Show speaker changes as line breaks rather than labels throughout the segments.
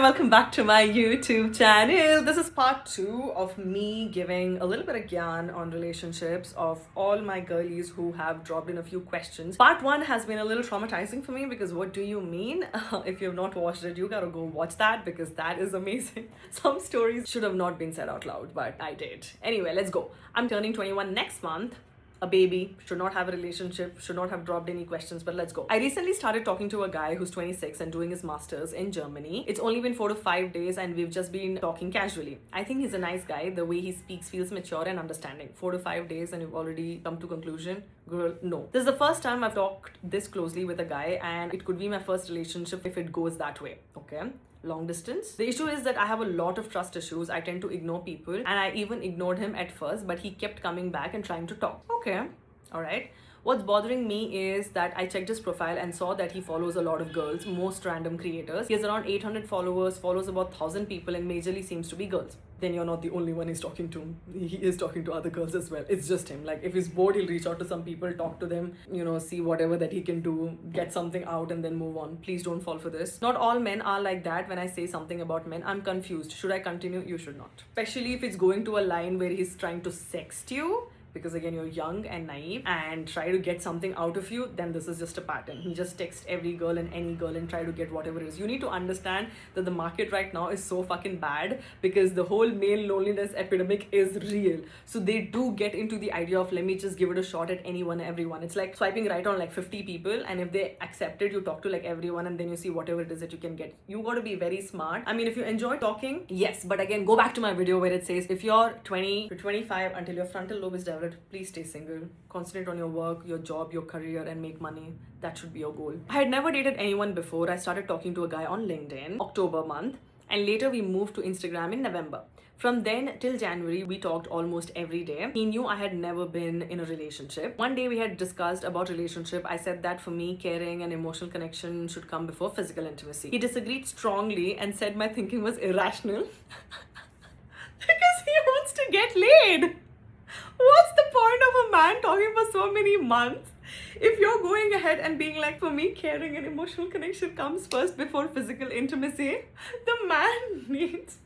welcome back to my YouTube channel. This is part 2 of me giving a little bit of gyan on relationships of all my girlies who have dropped in a few questions. Part 1 has been a little traumatizing for me because what do you mean? If you've not watched it, you gotta go watch that because that is amazing. Some stories should have not been said out loud, but I did. Anyway, let's go. I'm turning 21 next month. A baby, should not have a relationship, should not have dropped any questions, but let's go. I recently started talking to a guy who's 26 and doing his masters in Germany. It's only been 4 to 5 days and we've just been talking casually. I think he's a nice guy. The way he speaks feels mature and understanding. 4 to 5 days and you've already come to conclusion? Girl, no. This is the first time I've talked this closely with a guy and it could be my first relationship if it goes that way, okay? Long distance. The issue is that I have a lot of trust issues. I tend to ignore people and I even ignored him at first, but he kept coming back and trying to talk. Okay, all right. What's bothering me is that I checked his profile and saw that he follows a lot of girls, most random creators. He has around 800 followers, follows about 1,000 people and majorly seems to be girls. Then you're not the only one he's talking to. He is talking to other girls as well. It's just him. Like if he's bored, he'll reach out to some people, talk to them, see whatever that he can do, get something out and then move on. Please don't fall for this. Not all men are like that. When I say something about men, I'm confused. Should I continue? You should not. Especially if it's going to a line where he's trying to sext you. Because again, you're young and naive and try to get something out of you, then this is just a pattern. He just texts every girl and any girl and try to get whatever it is. You need to understand that the market right now is so fucking bad because the whole male loneliness epidemic is real. So they do get into the idea of let me just give it a shot at anyone, everyone. It's like swiping right on like 50 people and if they accept it, you talk to like everyone and then you see whatever it is that you can get. You got to be very smart. I mean, if you enjoy talking, yes, but again, go back to my video where it says if you're 20 to 25 until your frontal lobe is developed, please stay single. Concentrate on your work, your job, your career and make money. That should be your goal. I had never dated anyone before. I started talking to a guy on LinkedIn, October month, and later we moved to Instagram in November. From then till January, we talked almost every day. He knew I had never been in a relationship. One day we had discussed about relationship. I said that for me, caring and emotional connection should come before physical intimacy. He disagreed strongly and said my thinking was irrational because he wants to get laid. What's the point of a man talking for so many months if you're going ahead and being like, for me, caring and emotional connection comes first before physical intimacy? The man needs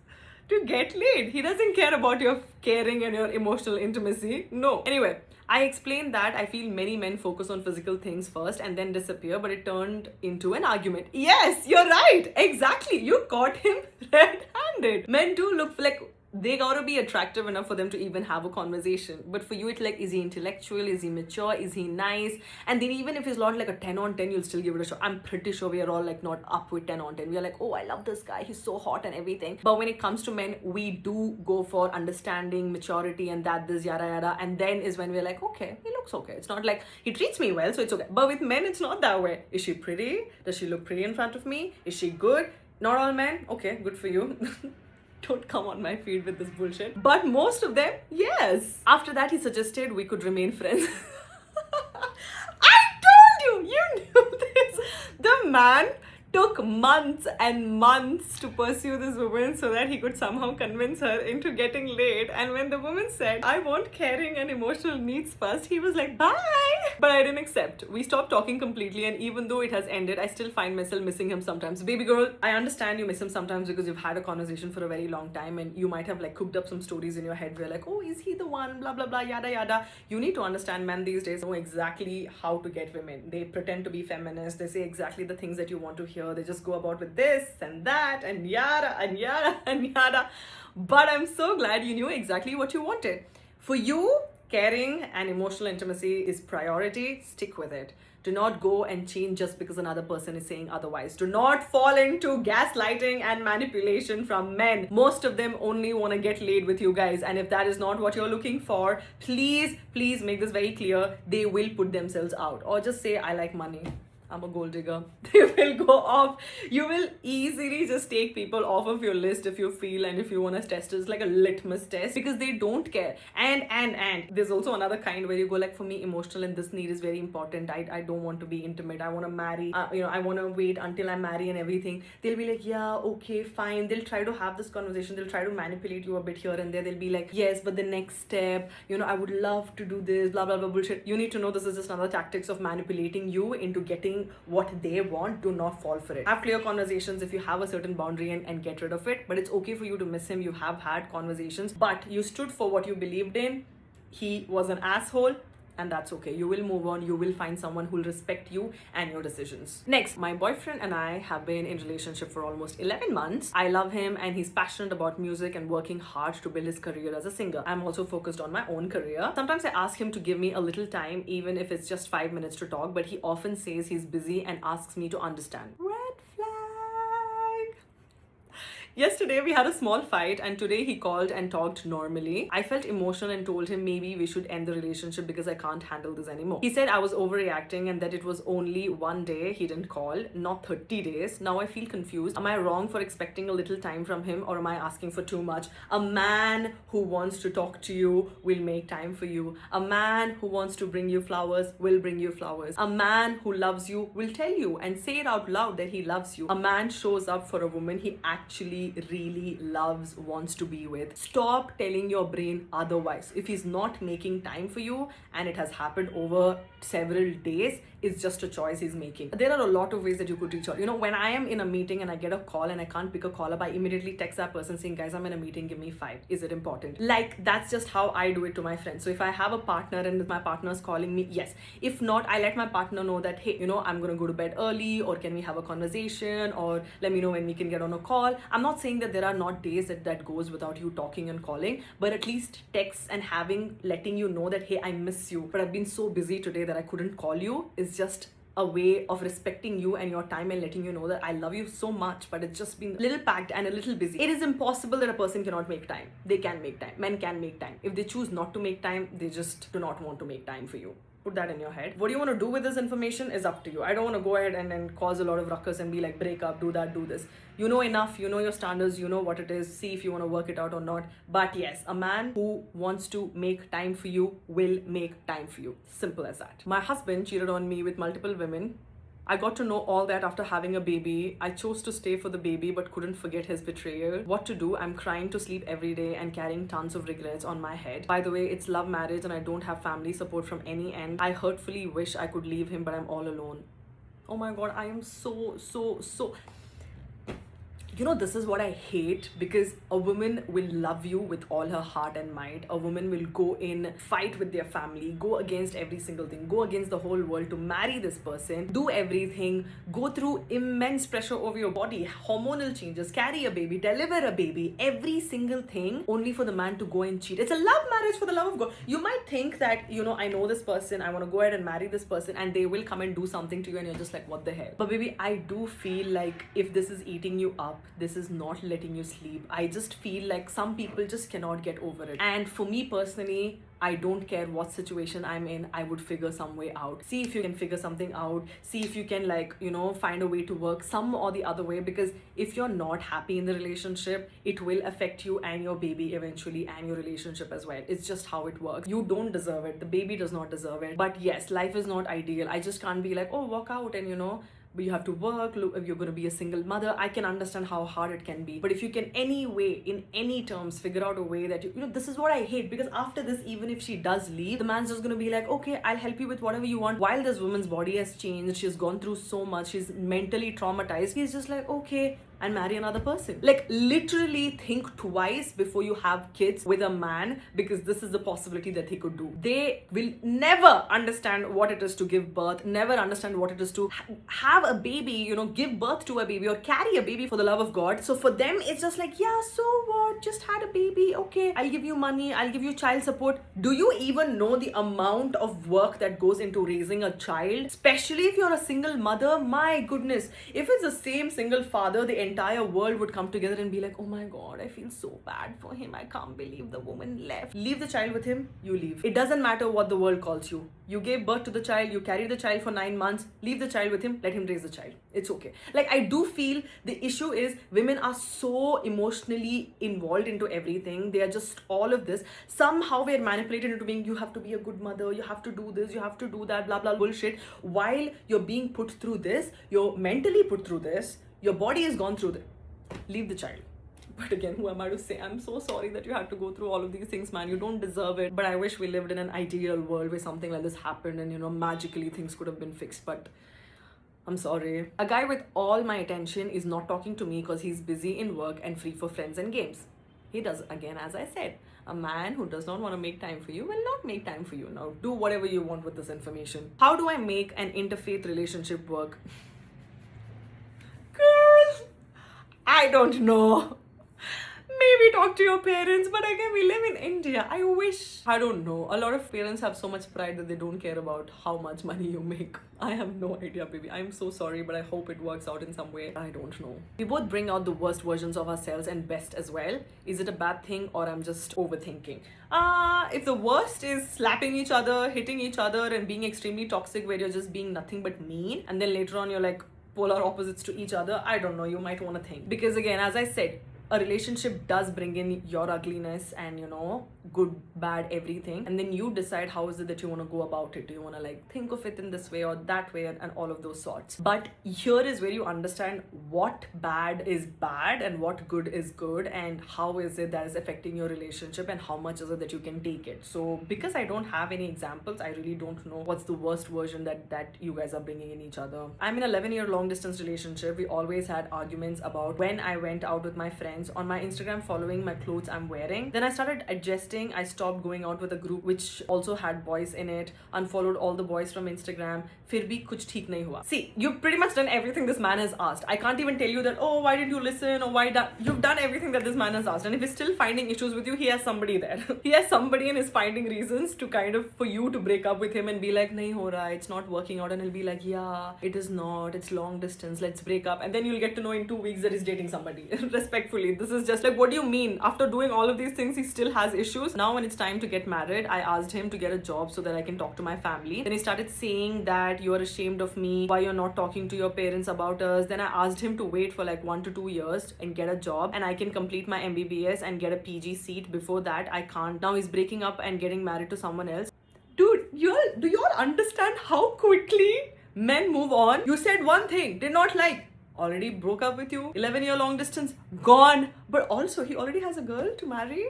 to get laid. He doesn't care about your caring and your emotional intimacy. No. Anyway, I explained that I feel many men focus on physical things first and then disappear, but it turned into an argument. Yes, you're right. Exactly. You caught him red-handed. Men do look like they gotta be attractive enough for them to even have a conversation. But for you, it's like, is he intellectual? Is he mature? Is he nice? And then even if he's not like a 10 on 10, you'll still give it a shot. I'm pretty sure we are all like not up with 10 on 10. We are like, oh, I love this guy. He's so hot and everything. But when it comes to men, we do go for understanding, maturity and that, this, yada, yada. And then is when we're like, okay, he looks okay. It's not like he treats me well, so it's okay. But with men, it's not that way. Is she pretty? Does she look pretty in front of me? Is she good? Not all men? Okay, good for you. Don't come on my feed with this bullshit. But most of them, yes. After that, he suggested we could remain friends. I told you! You knew this. The man took months and months to pursue this woman so that he could somehow convince her into getting laid. And when the woman said, I want caring and emotional needs first, he was like, bye. But I didn't accept. We stopped talking completely, and even though it has ended, I still find myself missing him sometimes. Baby girl, I understand you miss him sometimes because you've had a conversation for a very long time and you might have like cooked up some stories in your head where like, oh, is he the one? Blah, blah, blah, yada, yada. You need to understand men these days know exactly how to get women. They pretend to be feminists. They say exactly the things that you want to hear. They just go about with this and that and yada and yada and yada. But I'm so glad you knew exactly what you wanted. For you, caring and emotional intimacy is priority. Stick with it. Do not go and change just because another person is saying otherwise. Do not fall into gaslighting and manipulation from men. Most of them only want to get laid with you guys. And if that is not what you're looking for, please make this very clear. They will put themselves out. Or just say, I like money. I'm a gold digger. They will go off. You will easily just take people off of your list if you feel and if you want to test it. It's like a litmus test because they don't care. And there's also another kind where you go like, for me, emotional and this need is very important. I don't want to be intimate. I want to marry. I want to wait until I marry and everything. They'll be like, yeah, okay, fine. They'll try to have this conversation. They'll try to manipulate you a bit here and there. They'll be like, yes, but the next step, I would love to do this, blah, blah, blah, bullshit. You need to know this is just another tactics of manipulating you into getting saying what they want, do not fall for it. Have clear conversations if you have a certain boundary and get rid of it. But it's okay for you to miss him. You have had conversations, but you stood for what you believed in. He was an asshole, and that's okay. You will move on. You will find someone who will respect you and your decisions. Next, my boyfriend and I have been in relationship for almost 11 months. I love him and he's passionate about music and working hard to build his career as a singer. I'm also focused on my own career. Sometimes I ask him to give me a little time, even if it's just 5 minutes to talk, but he often says he's busy and asks me to understand. Red flag. Yesterday we had a small fight and today he called and talked normally. I felt emotional and told him maybe we should end the relationship because I can't handle this anymore. He said I was overreacting and that it was only one day he didn't call, not 30 days. Now I feel confused. Am I wrong for expecting a little time from him, or am I asking for too much? A man who wants to talk to you will make time for you. A man who wants to bring you flowers will bring you flowers. A man who loves you will tell you and say it out loud that he loves you. A man shows up for a woman he actually really loves, wants to be with. Stop telling your brain otherwise. If he's not making time for you and it has happened over several days, it's just a choice he's making. There are a lot of ways that you could reach out. You know, when I am in a meeting and I get a call and I can't pick a call up, I immediately text that person saying, guys, I'm in a meeting, give me 5. Is it important? Like, that's just how I do it to my friends. So if I have a partner and my partner is calling me, yes. If not, I let my partner know that, hey, you know, I'm gonna go to bed early, or can we have a conversation, or let me know when we can get on a call. I'm not saying that there are not days that goes without you talking and calling, but at least texts and letting you know that, hey, I miss you, but I've been so busy today that I couldn't call you, is just a way of respecting you and your time and letting you know that I love you so much, but it's just been a little packed and a little busy. It is impossible that a person cannot make time. They can make time. Men can make time. If they choose not to make time, they just do not want to make time for you. Put that in your head. What you want to do with this information is up to you. I don't want to go ahead and then cause a lot of ruckus and be like, break up, do that, do this. You know enough, you know your standards, you know what it is, see if you want to work it out or not. But yes, a man who wants to make time for you will make time for you. Simple as that. My husband cheated on me with multiple women. I got to know all that after having a baby. I chose to stay for the baby but couldn't forget his betrayal. What to do? I'm crying to sleep every day and carrying tons of regrets on my head. By the way, it's love marriage and I don't have family support from any end. I hurtfully wish I could leave him, but I'm all alone. Oh my god, I am so you know, this is what I hate, because a woman will love you with all her heart and might. A woman will go in, fight with their family, go against every single thing, go against the whole world to marry this person, do everything, go through immense pressure over your body, hormonal changes, carry a baby, deliver a baby, every single thing, only for the man to go and cheat. It's a love marriage, for the love of God. You might think that, you know, I know this person, I want to go ahead and marry this person, and they will come and do something to you and you're just like, what the hell? But baby, I do feel like if this is eating you up, this is not letting you sleep. I just feel like some people just cannot get over it. And for me personally, I don't care what situation I'm in, I would figure some way out. See if you can figure something out. See if you can, like, you know, find a way to work some or the other way, because if you're not happy in the relationship, it will affect you and your baby eventually, and your relationship as well. It's just how it works. You don't deserve it. The baby does not deserve it. But yes, life is not ideal. I just can't be like, oh, walk out and, you know, but you have to work. Look, if you're going to be a single mother, I can understand how hard it can be. But if you can any way, in any terms, figure out a way that you know, this is what I hate, because after this, even if she does leave, the man's just going to be like, okay, I'll help you with whatever you want. While this woman's body has changed, she's gone through so much, she's mentally traumatized, he's just like, okay, and marry another person. Like, literally think twice before you have kids with a man, because this is the possibility that he could do. They will never understand what it is to give birth, never understand what it is to have a baby, you know, give birth to a baby or carry a baby, for the love of God. So for them, it's just like, yeah, so what? Just had a baby. Okay, I'll give you money, I'll give you child support. Do you even know the amount of work that goes into raising a child? Especially if you're a single mother, my goodness. If it's the same single father, the entire world would come together and be like, oh my god, I feel so bad for him, I can't believe the woman left. Leave the child with him, you leave. It doesn't matter what the world calls you. You gave birth to the child, you carried the child for 9 months, leave the child with him, let him raise the child. It's okay. Like, I do feel the issue is women are so emotionally involved into everything. They are just all of this. Somehow we're manipulated into being, you have to be a good mother, you have to do this, you have to do that, blah blah bullshit. While you're being put through this, you're mentally put through this, your body has gone through this. Leave the child. But again, who am I to say? I'm so sorry that you had to go through all of these things, man. You don't deserve it. But I wish we lived in an ideal world where something like this happened and, you know, magically things could have been fixed. But I'm sorry. A guy with all my attention is not talking to me because he's busy in work and free for friends and games. He does, again, as I said, a man who does not want to make time for you will not make time for you. Now, do whatever you want with this information. How do I make an interfaith relationship work? Girl, I don't know. Maybe talk to your parents, but again, we live in India. I wish. I don't know. A lot of parents have so much pride that they don't care about how much money you make. I have no idea, baby. I'm so sorry, but I hope it works out in some way. I don't know. We both bring out the worst versions of ourselves and best as well. Is it a bad thing or I'm just overthinking? If the worst is slapping each other, hitting each other, and being extremely toxic where you're just being nothing but mean, and then later on you're like polar opposites to each other, I don't know, you might want to think. Because again, as I said, a relationship does bring in your ugliness and good, bad, everything, and then you decide how is it that you want to go about it. Do you want to like think of it in this way or that way, and all of those sorts. But here is where you understand what bad is bad and what good is good, and how is it that is affecting your relationship, and how much is it that you can take it. So because I don't have any examples, I really don't know what's the worst version that you guys are bringing in each other. I'm in an 11-year long distance relationship. We always had arguments about when I went out with my friends on my Instagram following my clothes I'm wearing. Then I started adjusting. I stopped going out with a group which also had boys in it, unfollowed all the boys from Instagram. फिर भी कुछ ठीक नहीं हुआ. See, you've pretty much done everything this man has asked. I can't even tell you that, oh, why didn't you listen, or why that. You've done everything that this man has asked, and if he's still finding issues with you, he has somebody there. He has somebody and is finding reasons to kind of for you to break up with him and be like, nahi ho raha, it's not working out, and he'll be like, yeah, it is not, it's long distance, let's break up, and then you'll get to know in 2 weeks that he's dating somebody. Respectfully, this is just like, what do you mean? After doing all of these things, he still has issues. Now when it's time to get married, I asked him to get a job so that I can talk to my family. Then he started saying that you are ashamed of me, why you're not talking to your parents about us. Then I asked him to wait for like 1 to 2 years and get a job, and I can complete my MBBS and get a PG seat. Before that, I can't. Now he's breaking up and getting married to someone else. Dude, do you all understand how quickly men move on? You said one thing, did not like, already broke up with you, 11-year long distance, gone. But also, he already has a girl to marry.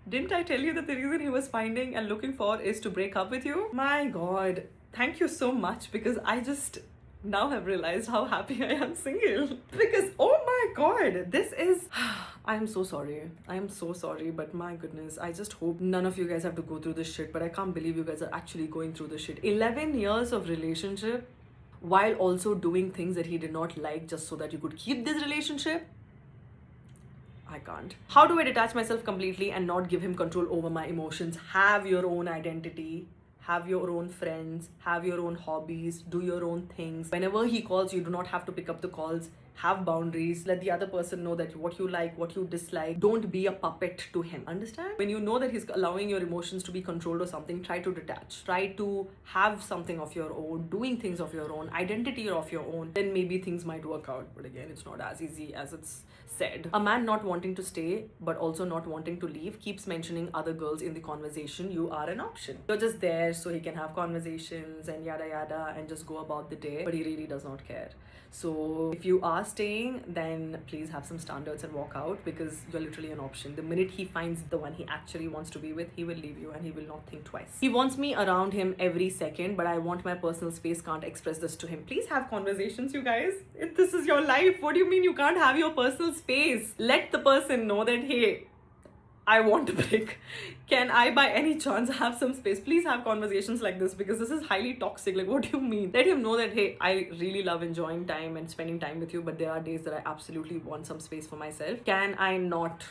Didn't I tell you that the reason he was finding and looking for is to break up with you? My God, thank you so much, because I just now have realized how happy I am single. Because, oh my God, this is... I'm so sorry. I'm so sorry, but my goodness, I just hope none of you guys have to go through this shit, but I can't believe you guys are actually going through this shit. 11 years of relationship while also doing things that he did not like just so that you could keep this relationship. I can't. How do I detach myself completely and not give him control over my emotions? Have your own identity. Have your own friends. Have your own hobbies. Do your own things. Whenever he calls, you do not have to pick up the calls. Have boundaries. Let the other person know that what you like, what you dislike. Don't be a puppet to him. Understand? When you know that he's allowing your emotions to be controlled or something, try to detach. Try to have something of your own, doing things of your own, identity of your own. Then maybe things might work out. But again, it's not as easy as it's said. A man not wanting to stay but also not wanting to leave keeps mentioning other girls in the conversation. You are an option. You're just there so he can have conversations and yada yada and just go about the day, but he really does not care. So if you are staying, then please have some standards and walk out, because you're literally an option. The minute he finds the one he actually wants to be with, he will leave you and he will not think twice. He wants me around him every second, but I want my personal space, can't express this to him. Please have conversations, you guys. This is your life. What do you mean you can't have your personal space? Let the person know that, hey, I want a break. Can I by any chance have some space? Please have conversations like this, because this is highly toxic. Like, what do you mean? Let him know that, hey, I really love enjoying time and spending time with you, but there are days that I absolutely want some space for myself. Can I not,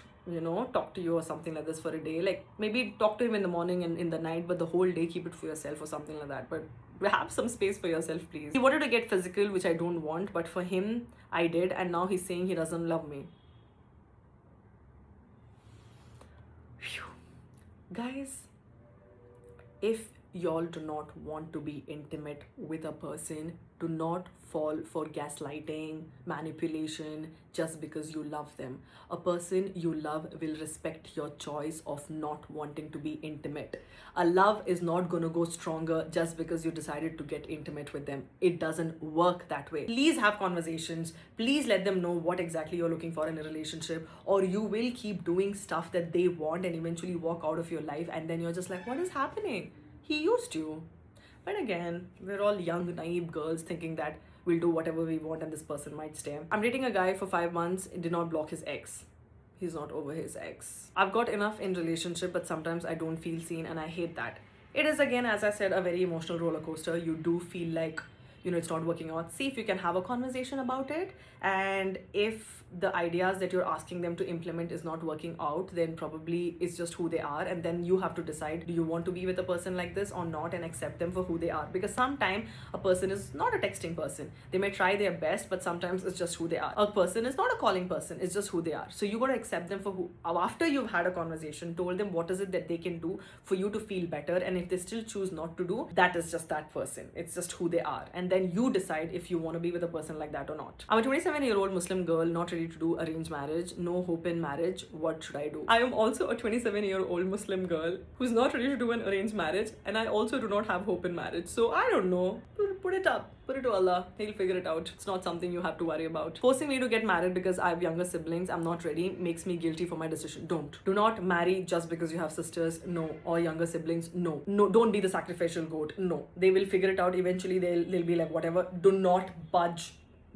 talk to you or something like this for a day? Like, maybe talk to him in the morning and in the night, but the whole day keep it for yourself or something like that. But have some space for yourself, please. He wanted to get physical, which I don't want, but for him, I did, and now he's saying he doesn't love me. Guys, if y'all do not want to be intimate with a person, do not fall for gaslighting, manipulation, just because you love them. A person you love will respect your choice of not wanting to be intimate. A love is not gonna go stronger just because you decided to get intimate with them. It doesn't work that way. Please have conversations. Please let them know what exactly you're looking for in a relationship, or you will keep doing stuff that they want and eventually walk out of your life, and then you're just like, what is happening? He used you. But again, we're all young, naive girls thinking that we'll do whatever we want and this person might stay. I'm dating a guy for 5 months, did not block his ex. He's not over his ex. I've got enough in relationship, but sometimes I don't feel seen and I hate that. It is, again, as I said, a very emotional roller coaster. You do feel like, it's not working out. See if you can have a conversation about it. And if the ideas that you're asking them to implement is not working out, then probably it's just who they are. And then you have to decide, do you want to be with a person like this or not, and accept them for who they are? Because sometimes a person is not a texting person. They may try their best, but sometimes it's just who they are. A person is not a calling person. It's just who they are. So you got to accept them for who. After you've had a conversation, told them what is it that they can do for you to feel better. And if they still choose not to do, that is just that person. It's just who they are. And then you decide if you want to be with a person like that or not. I'm a 27-year-old Muslim girl, not ready to do arranged marriage, no hope in marriage. What should I do? I am also a 27-year-old Muslim girl who's not ready to do an arranged marriage, and I also do not have hope in marriage. So I don't know. Put it up. Put it to Allah. He'll figure it out. It's not something you have to worry about. Forcing me to get married because I have younger siblings, I'm not ready, makes me guilty for my decision. Don't. Do not marry just because you have sisters. No. Or younger siblings. No. No. Don't be the sacrificial goat. No. They will figure it out eventually. They'll be like, whatever. Do not budge.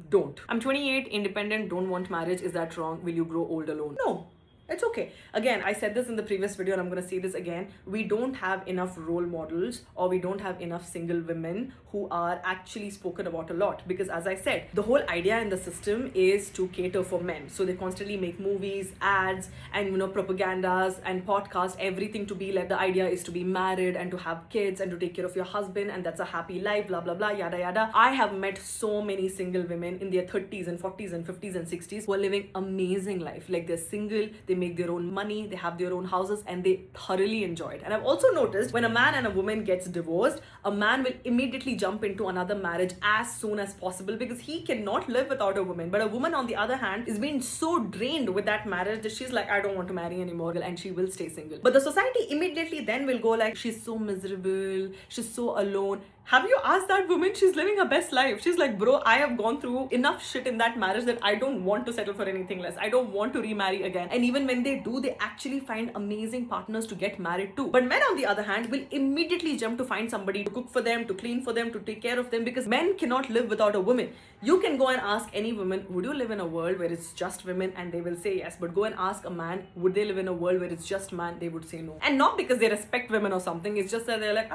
Don't. I'm 28, independent, don't want marriage. Is that wrong? Will you grow old alone? No. It's okay. Again, I said this in the previous video and I'm going to say this again. We don't have enough role models, or we don't have enough single women who are actually spoken about a lot. Because as I said, the whole idea in the system is to cater for men. So they constantly make movies, ads, and propagandas and podcasts, everything to be like, the idea is to be married and to have kids and to take care of your husband, and that's a happy life, blah, blah, blah, yada, yada. I have met so many single women in their 30s and 40s and 50s and 60s who are living amazing life. Like, they're single, they make their own money, they have their own houses, and they thoroughly enjoy it. And I've also noticed when a man and a woman gets divorced, a man will immediately jump into another marriage as soon as possible because he cannot live without a woman. But a woman, on the other hand, is being so drained with that marriage that she's like, I don't want to marry anymore, and she will stay single. But the society immediately then will go like, she's so miserable, she's so alone. Have you asked that woman? She's living her best life. She's like, bro, I have gone through enough shit in that marriage that I don't want to settle for anything less. I don't want to remarry again. And even when they do, they actually find amazing partners to get married to. But men, on the other hand, will immediately jump to find somebody to cook for them, to clean for them, to take care of them, because men cannot live without a woman. You can go and ask any woman, would you live in a world where it's just women? And they will say yes. But go and ask a man, would they live in a world where it's just man? They would say no. And not because they respect women or something. It's just that they're like,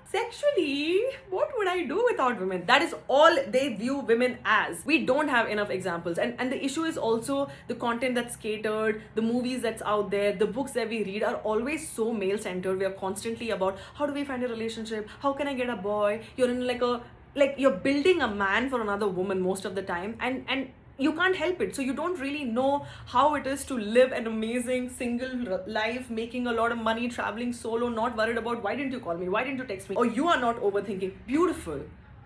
sexually, what would I do without women? That is all they view women as. We don't have enough examples. And the issue is also the content that's catered, the movies that's out there, the books that we read are always so male-centered. We are constantly about, how do we find a relationship? How can I get a boy? You're in you're building a man for another woman most of the time. And you can't help it. So you don't really know how it is to live an amazing single life, making a lot of money, traveling solo, not worried about why didn't you call me, why didn't you text me, or you are not overthinking. Beautiful.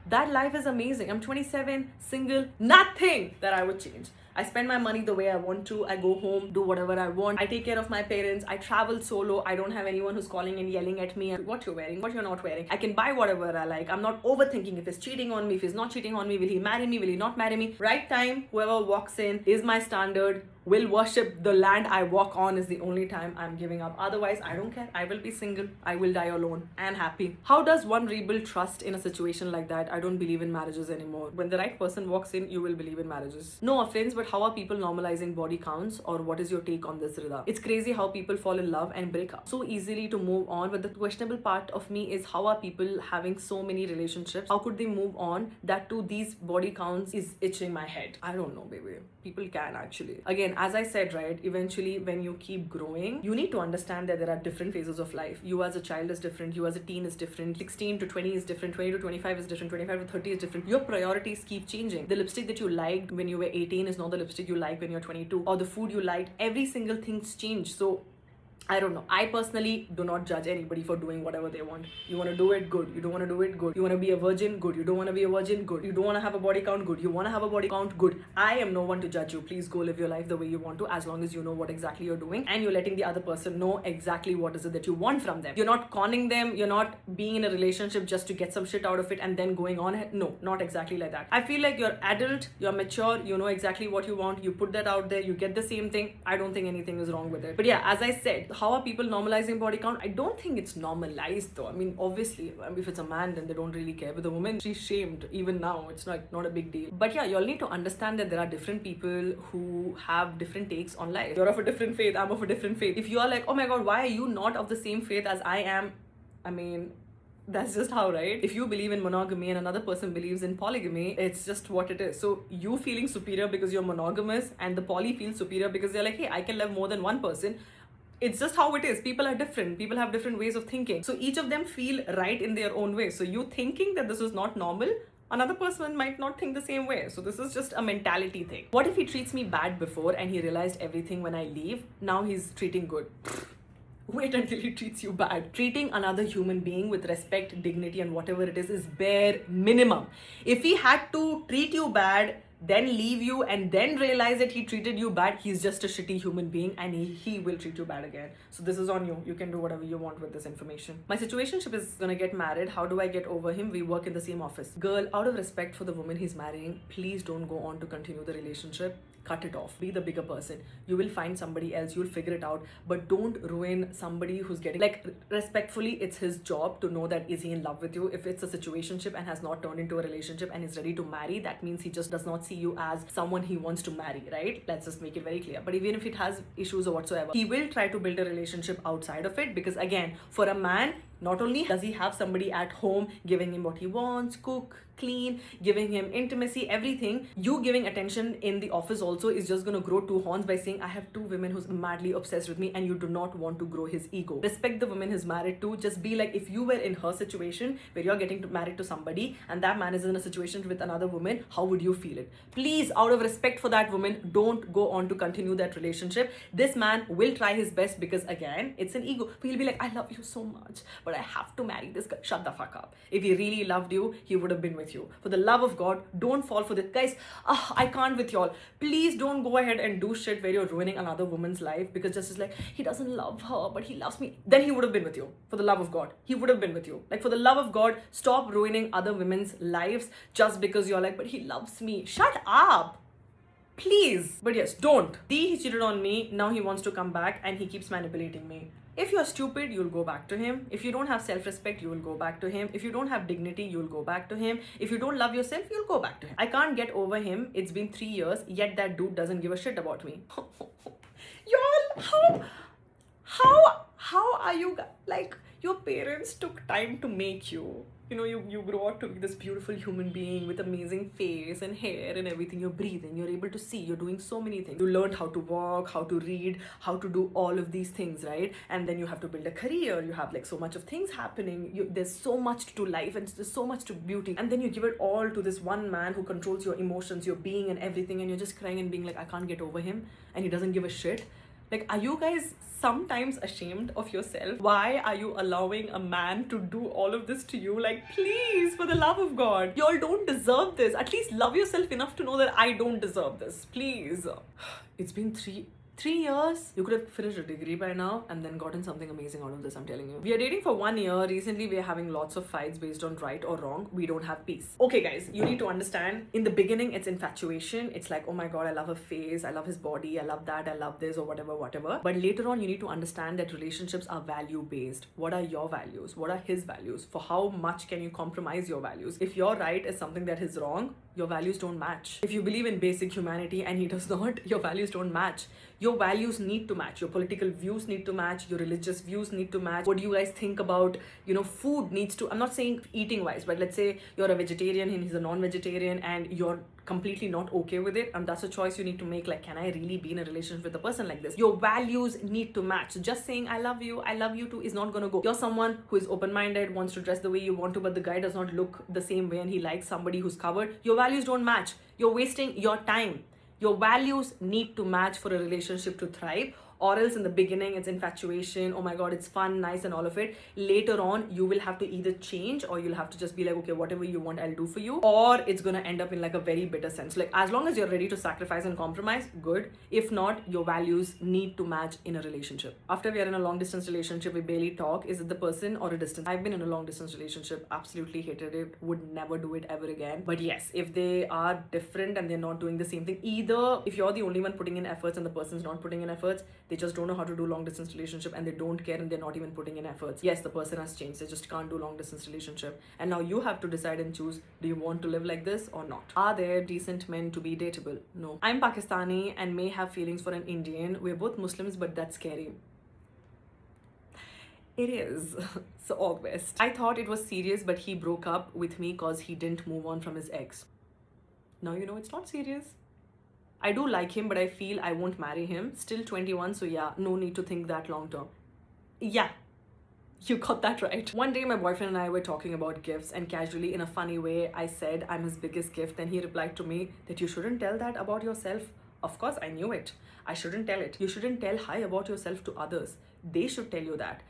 That life is amazing. I'm 27, single, nothing that I would change. I spend my money the way I want to. I go home, do whatever I want. I take care of my parents. I travel solo. I don't have anyone who's calling and yelling at me what you're wearing, what you're not wearing. I can buy whatever I like. I'm not overthinking if he's cheating on me, if he's not cheating on me, will he marry me, will he not marry me. Right time, whoever walks in is my standard, will worship the land I walk on is the only time I'm giving up. Otherwise, I don't care. I will be single. I will die alone and happy. How does one rebuild trust in a situation like that? I don't believe in marriages anymore. When the right person walks in, you will believe in marriages. No offense, but how are people normalizing body counts, or what is your take on this, Rida? It's crazy how people fall in love and break up so easily to move on. But the questionable part of me is, how are people having so many relationships? How could they move on? That too, these body counts is itching my head. I don't know, baby. People can actually. Again, as I said, right, eventually when you keep growing, you need to understand that there are different phases of life. You as a child is different. You as a teen is different. 16 to 20 is different. 20 to 25 is different. 25 to 30 is different. Your priorities keep changing. The lipstick that you liked when you were 18 is not the lipstick you like when you're 22. Or the food you liked. Every single thing's changed. So I don't know. I personally do not judge anybody for doing whatever they want. You want to do it, good. You don't want to do it, good. You want to be a virgin, good. You don't want to be a virgin, good. You don't want to have a body count, good. You want to have a body count, good. I am no one to judge you. Please go live your life the way you want to, as long as you know what exactly you're doing and you're letting the other person know exactly what is it that you want from them. You're not conning them. You're not being in a relationship just to get some shit out of it and then going on. No, not exactly like that. I feel like you're adult, you're mature, you know exactly what you want. You put that out there, you get the same thing. I don't think anything is wrong with it. But yeah, as I said, how are people normalizing body count? I don't think it's normalized though. I mean, obviously, if it's a man, then they don't really care. With a woman, she's shamed. Even now, it's not a big deal. But yeah, you all need to understand that there are different people who have different takes on life. You're of a different faith, I'm of a different faith. If you are like, oh my god, why are you not of the same faith as I am? I mean, that's just how, right? If you believe in monogamy and another person believes in polygamy, it's just what it is. So you feeling superior because you're monogamous, and the poly feels superior because they're like, hey, I can love more than one person. It's just how it is. People are different. People have different ways of thinking. So each of them feel right in their own way. So you thinking that this is not normal, another person might not think the same way. So this is just a mentality thing. What if he treats me bad before and he realized everything when I leave? Now he's treating good. Wait until he treats you bad. Treating another human being with respect, dignity, and whatever it is bare minimum. If he had to treat you bad, then leave you, and then realize that he treated you bad, he's just a shitty human being, and he will treat you bad again. So this is on you. You can do whatever you want with this information. My situationship is gonna get married. How do I get over him? We work in the same office. Girl, out of respect for the woman he's marrying, please don't go on to continue the relationship. Cut it off. Be the bigger person. You will find somebody else. You'll figure it out. But don't ruin somebody who's getting, like, respectfully, it's his job to know that is he in love with you. If it's a situationship and has not turned into a relationship and is ready to marry, that means he just does not see you as someone he wants to marry, right? Let's just make it very clear. But even if it has issues or whatsoever, he will try to build a relationship outside of it, because again, for a man, not only does he have somebody at home giving him what he wants, cook, clean, giving him intimacy, everything, you giving attention in the office also is just going to grow two horns by saying, I have two women who's madly obsessed with me, and you do not want to grow his ego. Respect the woman he's married to. Just be like, if you were in her situation where you're getting married to somebody and that man is in a situation with another woman, how would you feel it? Please, out of respect for that woman, don't go on to continue that relationship. This man will try his best because, again, it's an ego. But he'll be like, I love you so much, but I have to marry this guy. Shut the fuck up. If he really loved you, he would have been with you. For the love of God, don't fall for this. Guys, I can't with y'all. Please don't go ahead and do shit where you're ruining another woman's life because just is like, he doesn't love her, but he loves me. Then he would have been with you. For the love of God, he would have been with you. Like, for the love of God, stop ruining other women's lives just because you're like, but he loves me. Shut up. Please. But yes, don't. He cheated on me. Now he wants to come back and he keeps manipulating me. If you're stupid, you'll go back to him. If you don't have self-respect, you will go back to him. If you don't have dignity, you'll go back to him. If you don't love yourself, you'll go back to him. I can't get over him. It's been 3 years, yet that dude doesn't give a shit about me. Y'all, how are you, like, your parents took time to make you. You know, you grow up to be this beautiful human being with amazing face and hair and everything. You're breathing, you're able to see, you're doing so many things. You learned how to walk, how to read, how to do all of these things, right? And then you have to build a career. You have like so much of things happening. There's so much to life and there's so much to beauty. And then you give it all to this one man who controls your emotions, your being and everything. And you're just crying and being like, I can't get over him. And he doesn't give a shit. Like, are you guys sometimes ashamed of yourself? Why are you allowing a man to do all of this to you? Like, please, for the love of God, y'all don't deserve this. At least love yourself enough to know that I don't deserve this. Please. It's been 3 years. You could have finished a degree by now and then gotten something amazing out of this, I'm telling you. We are dating for 1 year. Recently, we are having lots of fights based on right or wrong. We don't have peace. Okay, guys, you need to understand, in the beginning, it's infatuation. It's like, oh my God, I love her face. I love his body. I love that. I love this or whatever. But later on, you need to understand that relationships are value-based. What are your values? What are his values? For how much can you compromise your values? If your right is something that is wrong, your values don't match. If you believe in basic humanity and he does not, your values don't match. Your values need to match. Your political views need to match. Your religious views need to match. What do you guys think about, food needs to, I'm not saying eating wise, but let's say you're a vegetarian and he's a non-vegetarian and you're completely not okay with it, and that's a choice you need to make. Like, can I really be in a relationship with a person like this? Your values need to match. So just saying I love you too is not gonna go. You're someone who is open-minded, wants to dress the way you want to, but the guy does not look the same way and he likes somebody who's covered. Your values don't match. You're wasting your time. Your values need to match for a relationship to thrive, or else in the beginning it's infatuation, oh my God, it's fun, nice and all of it. Later on, you will have to either change or you'll have to just be like, okay, whatever you want, I'll do for you. Or it's gonna end up in like a very bitter sense. Like, as long as you're ready to sacrifice and compromise, good. If not, your values need to match in a relationship. After we are in a long distance relationship, we barely talk. Is it the person or a distance? I've been in a long distance relationship, absolutely hated it, would never do it ever again. But yes, if they are different and they're not doing the same thing, either if you're the only one putting in efforts and the person's not putting in efforts, They just don't know how to do long distance relationship, and they don't care, and they're not even putting in efforts. Yes, the person has changed. They just can't do long distance relationship. And now you have to decide and choose, do you want to live like this or not? Are there decent men to be dateable? No. I'm Pakistani and may have feelings for an Indian. We're both Muslims, but that's scary. It is. So all best. I thought it was serious, but he broke up with me cause he didn't move on from his ex. Now you know it's not serious. I do like him, but I feel I won't marry him. Still 21, so yeah, no need to think that long term. Yeah, you got that right. One day my boyfriend and I were talking about gifts, and casually in a funny way I said I'm his biggest gift. Then he replied to me that you shouldn't tell that about yourself. Of course I knew it. I shouldn't tell it. You shouldn't tell hi about yourself to others. They should tell you that.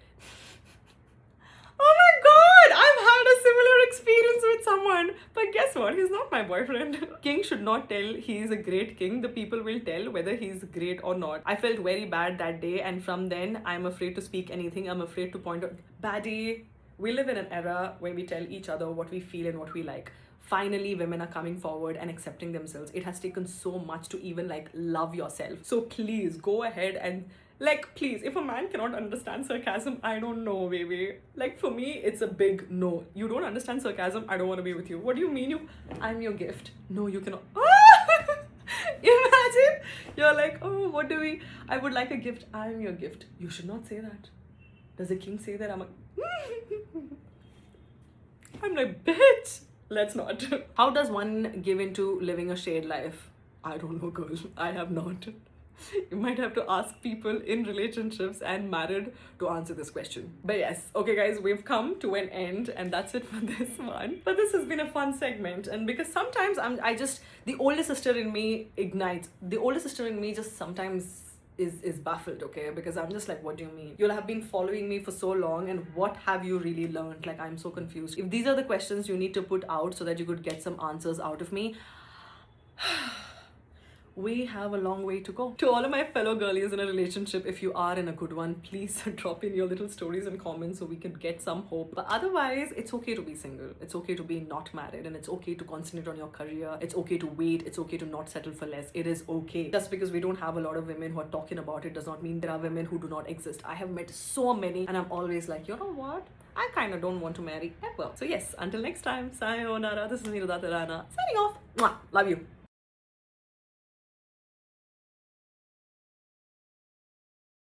Oh my god, I've had a similar experience with someone. But guess what? He's not my boyfriend. King should not tell he is a great king. The people will tell whether he's great or not. I felt very bad that day, and from then I'm afraid to speak anything. I'm afraid to point out. Baddie, we live in an era where we tell each other what we feel and what we like. Finally, women are coming forward and accepting themselves. It has taken so much to even like love yourself. So please go ahead and like, please, if a man cannot understand sarcasm, I don't know, baby. Like, for me, it's a big no. You don't understand sarcasm, I don't want to be with you. What do you mean I'm your gift? No, you cannot. Imagine you're like, oh, I would like a gift. I'm your gift. You should not say that. Does the king say that? I'm like, bitch. Let's not. How does one give into living a shared life? I don't know, girl. I have not. You might have to ask people in relationships and married to answer this question. But yes, okay guys, we've come to an end, and that's it for this one. But this has been a fun segment, and because sometimes the older sister in me ignites. The older sister in me just sometimes is baffled, okay? Because I'm just like, what do you mean? You'll have been following me for so long, and what have you really learned? Like, I'm so confused. If these are the questions you need to put out so that you could get some answers out of me, we have a long way to go. To all of my fellow girlies in a relationship, if you are in a good one, please drop in your little stories and comments so we can get some hope. But otherwise, it's okay to be single. It's okay to be not married, and it's okay to concentrate on your career. It's okay to wait. It's okay to not settle for less. It is okay. Just because we don't have a lot of women who are talking about it does not mean there are women who do not exist. I have met so many, and I'm always like, you know what? I kind of don't want to marry ever. So yes, until next time, sayonara. This is Niruda Tarana signing off. Mwah. Love you.